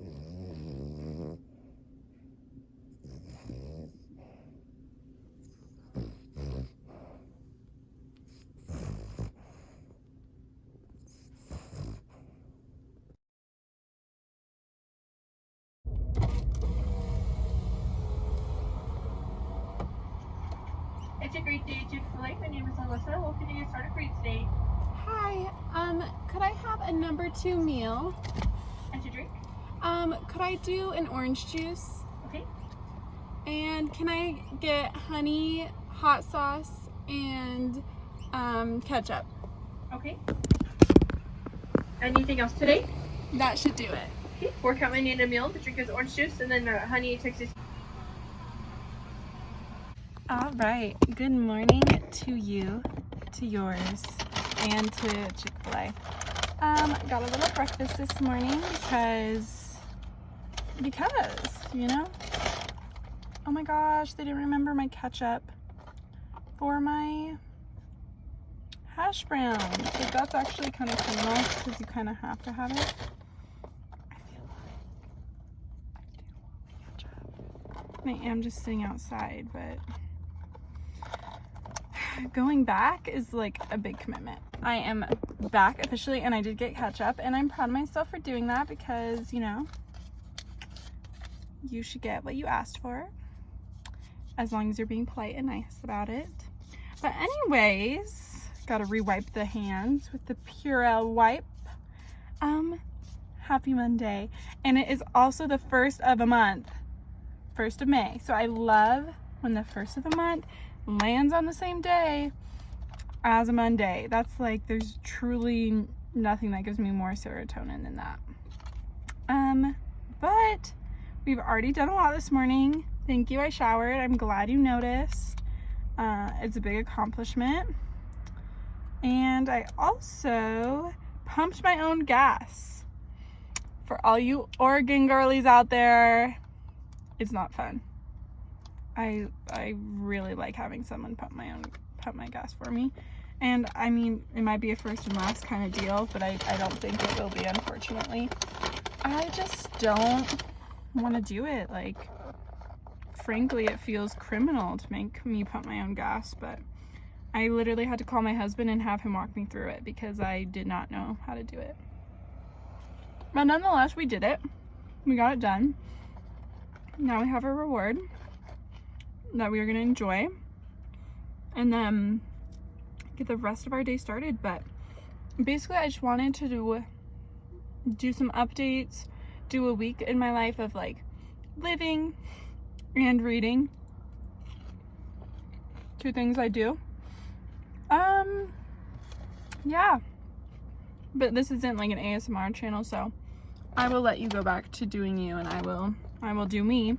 It's a great day at Chick-fil-A. My name is Alyssa. What can you get started for you today? Hi, could I have a number 2 meal? And to drink? Could I do an orange juice? Okay. And can I get honey, hot sauce, and ketchup? Okay. Anything else today? That should do it. Okay. 4 count my need a meal. The drink is orange juice, and then honey, Texas. All right. Good morning to you, to yours, and to Chick-fil-A. Got a little breakfast this morning because, you know. Oh my gosh, they didn't remember my ketchup for my hash browns. Like, that's actually kind of criminal because you kind of have to have it. I feel like I do want ketchup. I am just sitting outside, but going back is like a big commitment. I am back officially, and I did get ketchup, and I'm proud of myself for doing that because, you know, you should get what you asked for as long as you're being polite and nice about it. But anyways, gotta re-wipe the hands with the Purell wipe. Happy Monday. And it is also the 1st of a month, 1st of May. So I love when the 1st of the month lands on the same day as a Monday. That's like, there's truly nothing that gives me more serotonin than that. But we've already done a lot this morning. Thank you, I showered. I'm glad you noticed. It's a big accomplishment. And I also pumped my own gas. For all you Oregon girlies out there, it's not fun. I really like having someone pump my gas for me. And I mean, it might be a first and last kind of deal, but I don't think it will be, unfortunately. I just don't want to do it. Like, frankly, it feels criminal to make me pump my own gas, but I literally had to call my husband and have him walk me through it because I did not know how to do it. But nonetheless, we did it. We got it done. Now we have a reward that we are going to enjoy, and then get the rest of our day started. But basically, I just wanted to do some updates, do a week in my life of like living and reading. 2 things I do. Yeah, but this isn't like an ASMR channel, so I will let you go back to doing you, and I will do me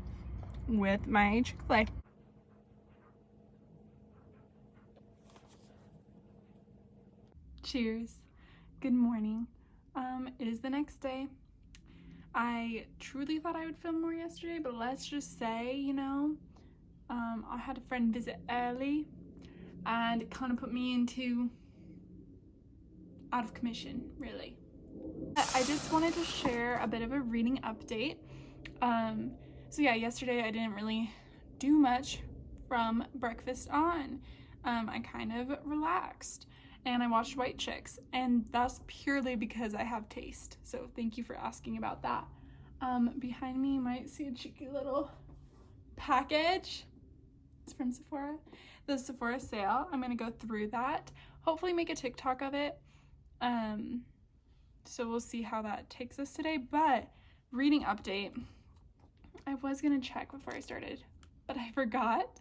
with my Chick-fil-A. Cheers. Good morning. It is the next day. I truly thought I would film more yesterday, but let's just say, you know, I had a friend visit early, and it kind of put me into out of commission, really. I just wanted to share a bit of a reading update. So yeah, yesterday I didn't really do much from breakfast on. I kind of relaxed and I watched White Chicks, and that's purely because I have taste. So thank you for asking about that. Behind me you might see a cheeky little package. It's from Sephora. The Sephora sale. I'm gonna go through that. Hopefully make a TikTok of it. So we'll see how that takes us today. But reading update. I was gonna check before I started, but I forgot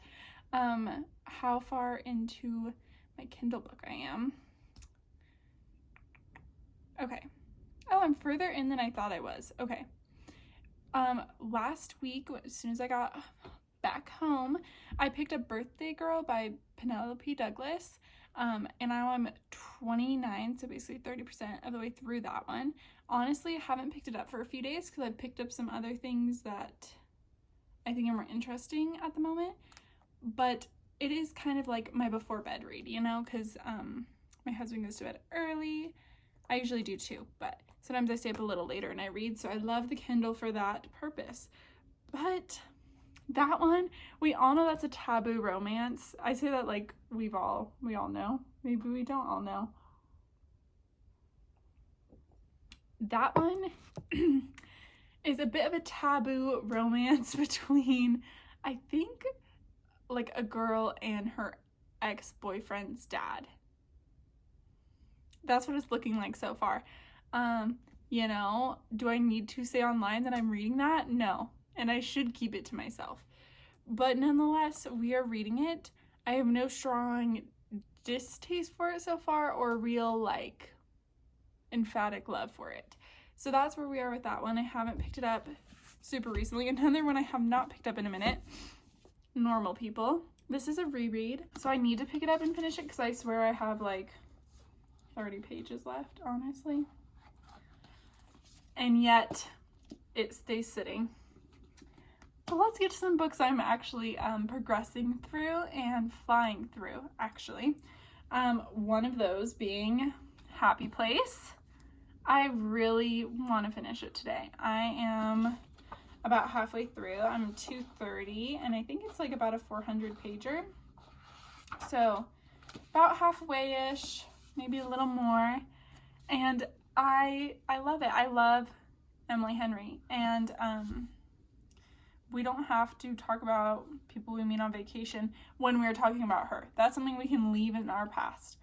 how far into my Kindle book I am. Okay. Oh, I'm further in than I thought I was. Okay. Last week, as soon as I got back home, I picked up Birthday Girl by Penelope Douglas. And now I'm 29, so basically 30% of the way through that one. Honestly, I haven't picked it up for a few days because I've picked up some other things that I think are more interesting at the moment. But it is kind of like my before bed read, you know, because my husband goes to bed early. I usually do too, but sometimes I stay up a little later and I read, so I love the Kindle for that purpose. But that one, we all know that's a taboo romance. I say that like we all know. Maybe we don't all know. That one is a bit of a taboo romance between, I think, like a girl and her ex-boyfriend's dad. That's what it's looking like so far. You know, do I need to say online that I'm reading that? No. And I should keep it to myself. But nonetheless, we are reading it. I have no strong distaste for it so far or real, like, emphatic love for it. So that's where we are with that one. I haven't picked it up super recently. Another one I have not picked up in a minute, Normal People. This is a reread, so I need to pick it up and finish it because I swear I have like 30 pages left, honestly. And yet it stays sitting. But let's get to some books I'm actually progressing through and flying through, actually. One of those being Happy Place. I really want to finish it today. I am about halfway through. I'm 230, and I think it's like about a 400 pager. So about halfway-ish, maybe a little more. And I love it. I love Emily Henry, and we don't have to talk about people we meet on vacation when we're talking about her. That's something we can leave in our past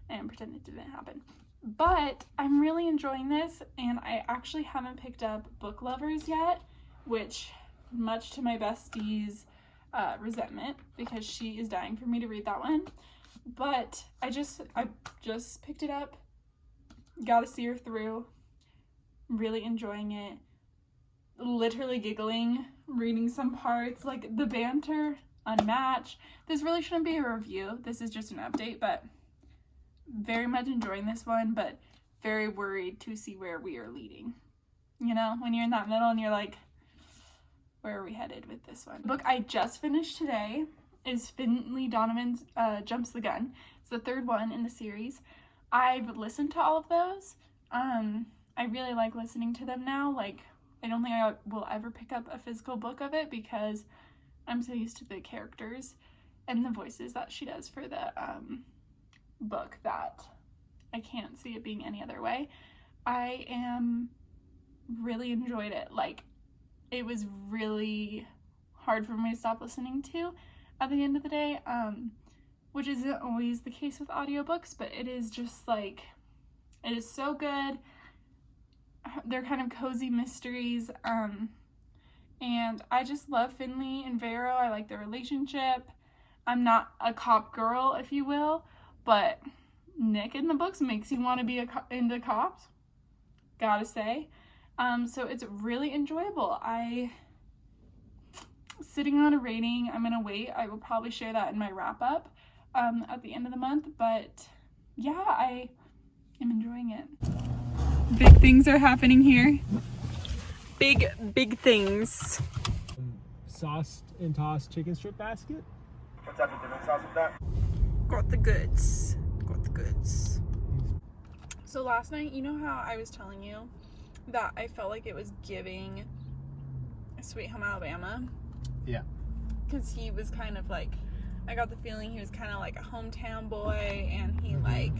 and pretend it didn't happen. But I'm really enjoying this, and I actually haven't picked up Book Lovers yet, which, much to my bestie's resentment, because she is dying for me to read that one. But I just picked it up, got to see her through, really enjoying it, literally giggling, reading some parts, like the banter, unmatched. This really shouldn't be a review. This is just an update, but very much enjoying this one, but very worried to see where we are leading. You know, when you're in that middle and you're like, where are we headed with this one? The book I just finished today is Finley Donovan's Jumps the Gun. It's the third one in the series. I've listened to all of those. I really like listening to them now. Like, I don't think I will ever pick up a physical book of it because I'm so used to the characters and the voices that she does for the book that I can't see it being any other way. I really enjoyed it. Like, it was really hard for me to stop listening to at the end of the day, which isn't always the case with audiobooks, but it is just like, it is so good. They're kind of cozy mysteries, and I just love Finley and Vero. I like their relationship. I'm not a cop girl, if you will, but Nick in the books makes you want to be into cops, gotta say. So it's really enjoyable. Sitting on a rating, I'm gonna wait. I will probably share that in my wrap up at the end of the month, but yeah, I am enjoying it. Big things are happening here. Big things. Sauced and tossed chicken strip basket. What type of dipping sauce with that? Got the goods. So last night, you know how I was telling you that I felt like it was giving Sweet Home Alabama? Yeah. Because he was kind of like, I got the feeling he was kind of like a hometown boy, and he like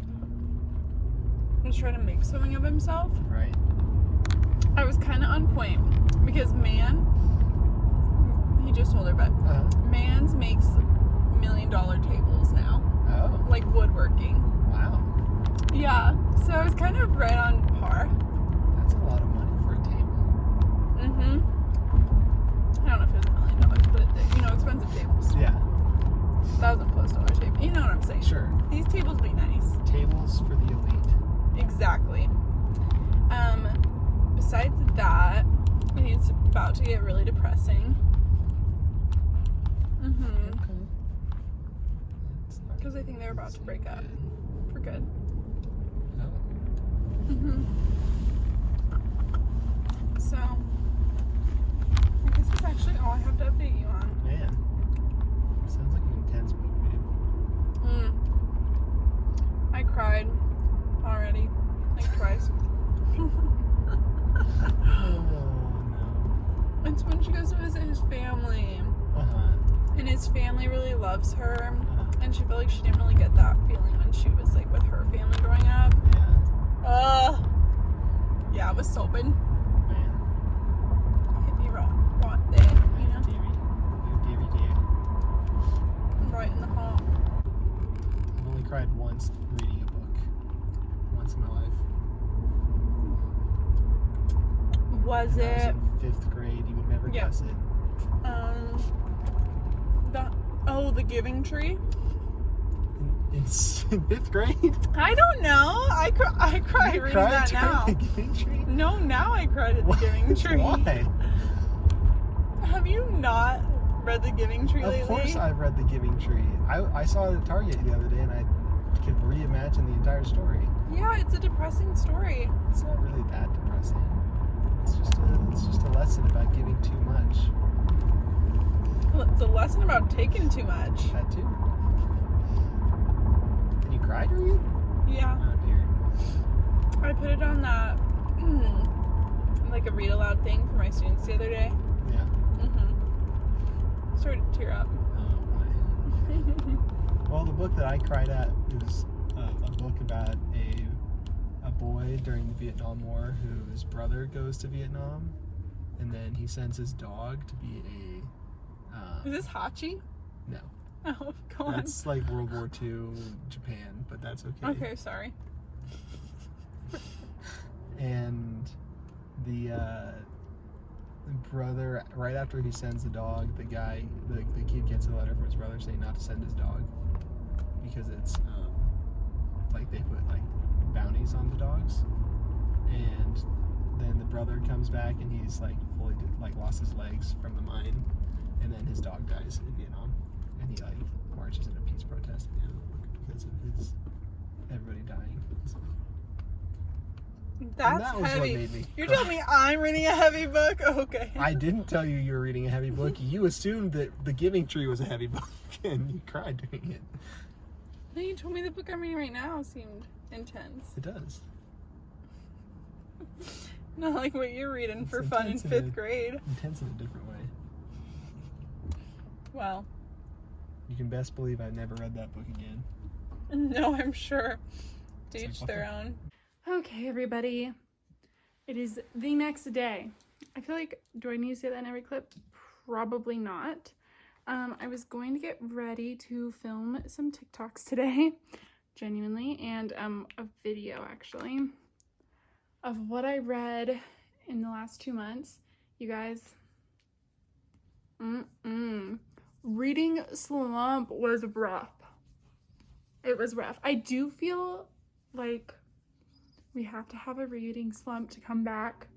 was trying to make something of himself. Right. I was kind of on point because he just told her, but Mans makes $1 million tables now. Oh. Like woodworking. Wow. Yeah. So I was kind of right on par. That's a lot of money for a table. I don't know if it was $1 million, but you know, expensive tables. Yeah. $1,000+ table. You know what I'm saying? Sure. These tables be nice. Tables for the elite. Exactly. Besides that, it's about to get really depressing. Okay. Because I think they're about to break up for good. Oh. So, I guess that's actually all I have to update you on. Man. Sounds like an intense book, babe. I cried already, like twice. It's when she goes to visit his family. Uh-huh. And his family really loves her. Uh-huh. And she felt like she didn't really get that feeling when she was like with her family growing up. Yeah. Yeah, it was so good. Man. Hit me right there, you know? DVD. Right in the heart. I've only cried once reading a book. Once in my life. Was And I it? was in 5th grade. You would never Yeah. guess it. The Giving Tree? In 5th grade? I don't know. I cried You reading cried that during now. The Giving Tree? No, now I cried at The Giving Tree. Why? Have you not read The Giving Tree lately? Of course I've read The Giving Tree. I saw it at Target the other day and I could reimagine the entire story. Yeah, it's a depressing story. It's not really that depressing. It's just a lesson about giving too much. Well, it's a lesson about taking too much. That too. And you cried, or you? Yeah. Oh dear. I put it on that, like a read aloud thing for my students the other day. Yeah. Started to tear up. Oh my. Well, the book that I cried at is a book about a boy during the Vietnam War whose brother goes to Vietnam, and then he sends his dog to be Is this Hachi? no. Oh, go on. That's like World War II Japan, but that's okay. Okay, sorry. And the brother, right after he sends the dog, the kid gets a letter from his brother saying not to send his dog because it's like they put like bounties on the dogs. And then the brother comes back and he's like fully lost his legs from the mine, and then his dog dies in Vietnam, and he like marches in a peace protest at the end of the book because of everybody dying. So, That's that was heavy. what made me You're cry. telling me I'm reading a heavy book? Okay. I didn't tell you you were reading a heavy book. You assumed that The Giving Tree was a heavy book, and you cried reading it. No, you told me the book I'm reading right now seemed intense. It does. Not like what you're reading for It's fun in intense in 5th grade. Intense in a different way. Well, You can best believe I never read that book again. no, I'm sure. To It's each like, their own. Okay, everybody. It is the next day. I feel like, do I need to say that in every clip? Probably not. I was going to get ready to film some TikToks today, genuinely, and a video actually of what I read in the last 2 months. You guys, reading slump was rough. It was rough. I do feel like we have to have a reading slump to come back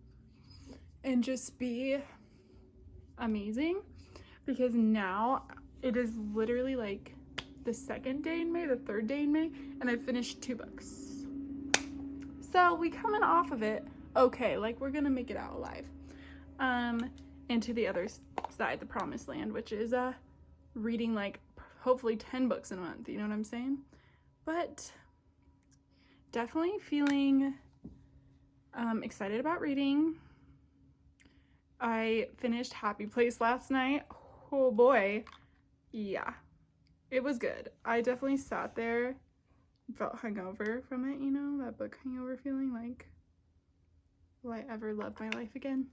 and just be amazing, because now it is literally like the 2nd day in May, the 3rd day in May, and I finished 2 books. So we coming off of it okay, like we're gonna make it out alive. And to the other side, the promised land, which is reading like hopefully 10 books in a month, you know what I'm saying? But definitely feeling excited about reading. I finished Happy Place last night. Oh boy. Yeah, it was good. I definitely sat there, felt hungover from it, you know, that book hangover feeling, like, will I ever love my life again?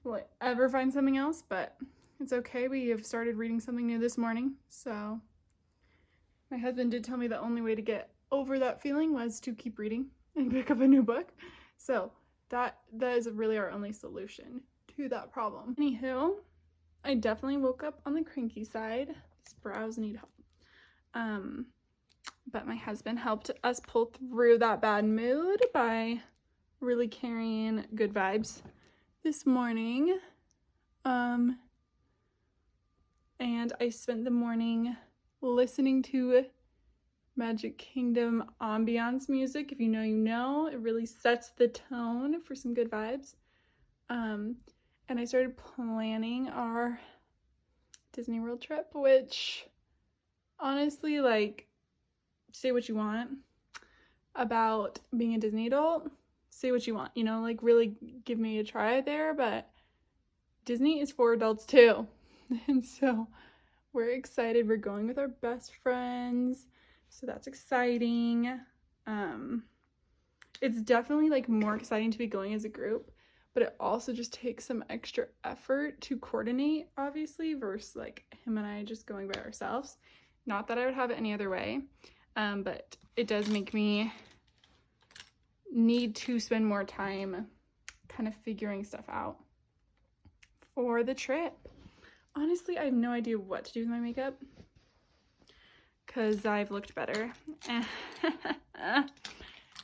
Will I ever find something else? But it's okay. We have started reading something new this morning. So my husband did tell me the only way to get over that feeling was to keep reading and pick up a new book. So that is really our only solution to that problem. Anywho, I definitely woke up on the cranky side. These brows need help. But my husband helped us pull through that bad mood by really carrying good vibes this morning. And I spent the morning listening to Magic Kingdom ambiance music. If you know, you know. It really sets the tone for some good vibes. And I started planning our Disney World trip, which honestly, like, say what you want about being a Disney adult. Say what you want, you know, like really give me a try there, but Disney is for adults too. And so we're excited. We're going with our best friends. So that's exciting. It's definitely like more exciting to be going as a group, but it also just takes some extra effort to coordinate, obviously, versus like him and I just going by ourselves. Not that I would have it any other way, but it does make me need to spend more time kind of figuring stuff out for the trip. Honestly, I have no idea what to do with my makeup because I've looked better.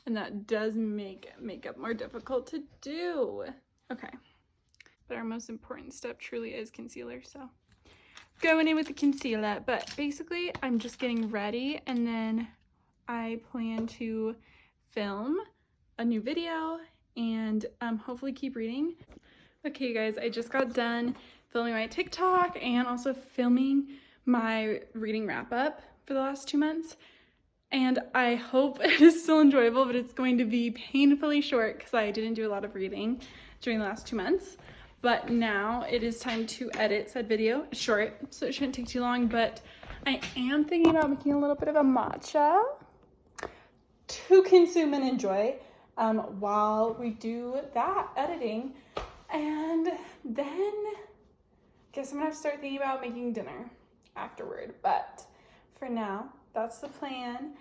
And that does make makeup more difficult to do. Okay. But our most important step truly is concealer, so going in with the concealer. But basically, I'm just getting ready, and then I plan to film a new video and hopefully keep reading. Okay, guys, I just got done filming my TikTok and also filming my reading wrap-up for the last 2 months. And I hope it is still enjoyable, but it's going to be painfully short because I didn't do a lot of reading during the last 2 months. But now it is time to edit said video. It's short, so it shouldn't take too long, but I am thinking about making a little bit of a matcha to consume and enjoy while we do that editing. And then guess I'm gonna have to start thinking about making dinner afterward. But for now, that's the plan.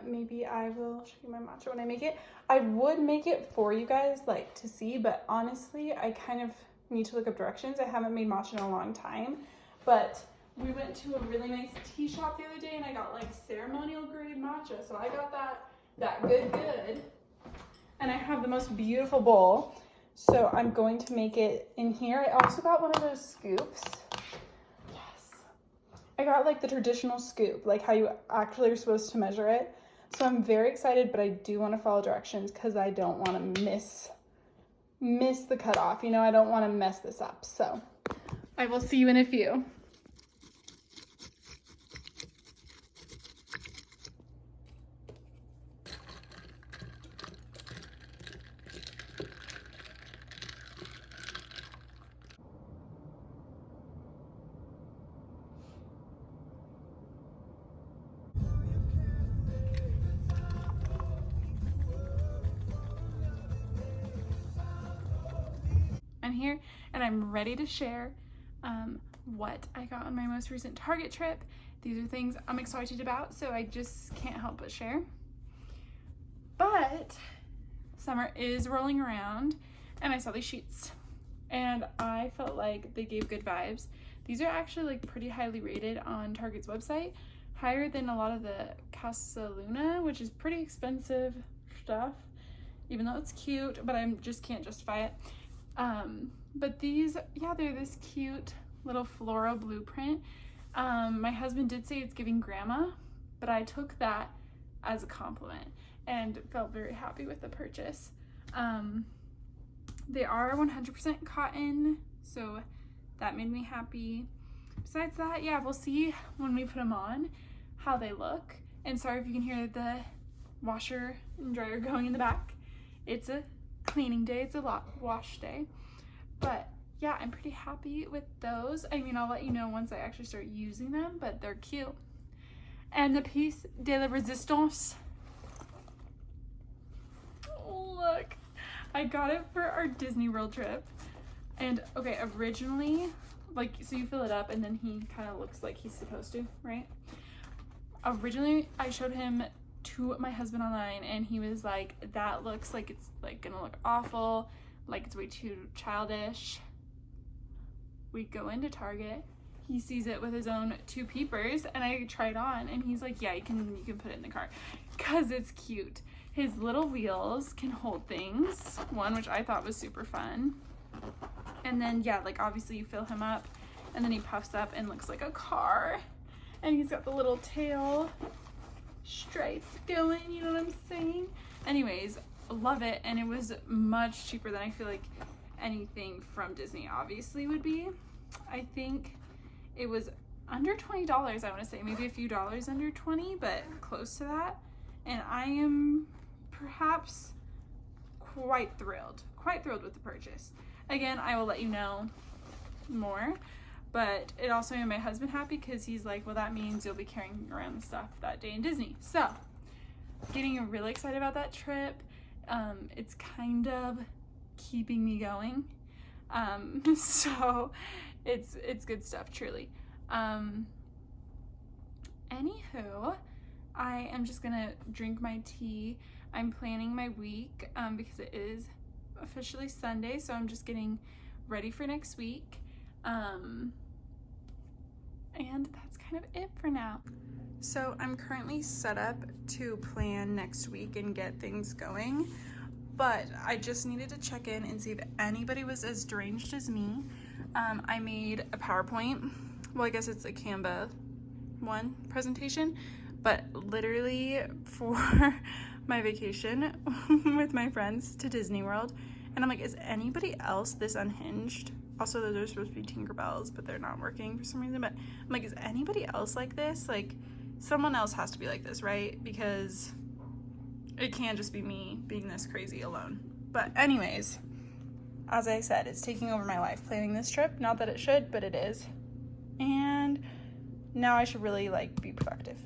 Maybe I will show you my matcha when I make it. I would make it for you guys like to see, but honestly, I kind of need to look up directions. I haven't made matcha in a long time, but we went to a really nice tea shop the other day and I got like ceremonial grade matcha. So I got that good. And I have the most beautiful bowl. So I'm going to make it in here. I also got one of those scoops. Yes. I got like the traditional scoop, like how you actually are supposed to measure it. So I'm very excited, but I do want to follow directions because I don't want to miss the cutoff. You know, I don't want to mess this up. So I will see you in a few. I'm here and I'm ready to share what I got on my most recent Target trip. These are things I'm excited about, so I just can't help but share. But summer is rolling around and I saw these sheets and I felt like they gave good vibes. These are actually like pretty highly rated on Target's website, higher than a lot of the Casa Luna, which is pretty expensive stuff, even though it's cute, but I just can't justify it. But these, yeah, they're this cute little floral blueprint. My husband did say it's giving grandma, but I took that as a compliment and felt very happy with the purchase. They are 100% cotton, so that made me happy. Besides that, yeah, we'll see when we put them on how they look. And sorry if you can hear the washer and dryer going in the back. It's a cleaning day, it's a wash day. But yeah, I'm pretty happy with those. I mean, I'll let you know once I actually start using them, but they're cute. And the piece de la resistance. Oh, look, I got it for our Disney World trip. And okay, originally, like, so you fill it up and then he kind of looks like he's supposed to, right? Originally, I showed him to my husband online and he was like, that looks like it's like gonna look awful, like it's way too childish. We go into Target, he sees it with his own 2 peepers and I try it on and he's like, yeah, you can put it in the car because it's cute. His little wheels can hold things, one which I thought was super fun. And then yeah, like obviously you fill him up and then he puffs up and looks like a car. And he's got the little tail stripes going, you know what I'm saying? Anyways, love it, and it was much cheaper than I feel like anything from Disney obviously would be. I think it was under $20, I want to say, maybe a few dollars under 20, but close to that. And I am perhaps quite thrilled with the purchase. Again, I will let you know more. But it also made my husband happy because he's like, well, that means you'll be carrying around the stuff that day in Disney. So getting really excited about that trip. It's kind of keeping me going. So it's good stuff, truly. Anywho, I am just gonna drink my tea. I'm planning my week because it is officially Sunday, so I'm just getting ready for next week. And that's kind of it for now. So I'm currently set up to plan next week and get things going, but I just needed to check in and see if anybody was as deranged as me. I made a PowerPoint. Well, I guess it's a Canva one presentation, but literally for my vacation with my friends to Disney World. And I'm like, is anybody else this unhinged? Also, those are supposed to be Tinkerbells, but they're not working for some reason. But I'm like, is anybody else like this? Like, someone else has to be like this, right? Because it can't just be me being this crazy alone. But anyways, as I said, it's taking over my life, planning this trip. Not that it should, but it is. And now I should really, like, be productive.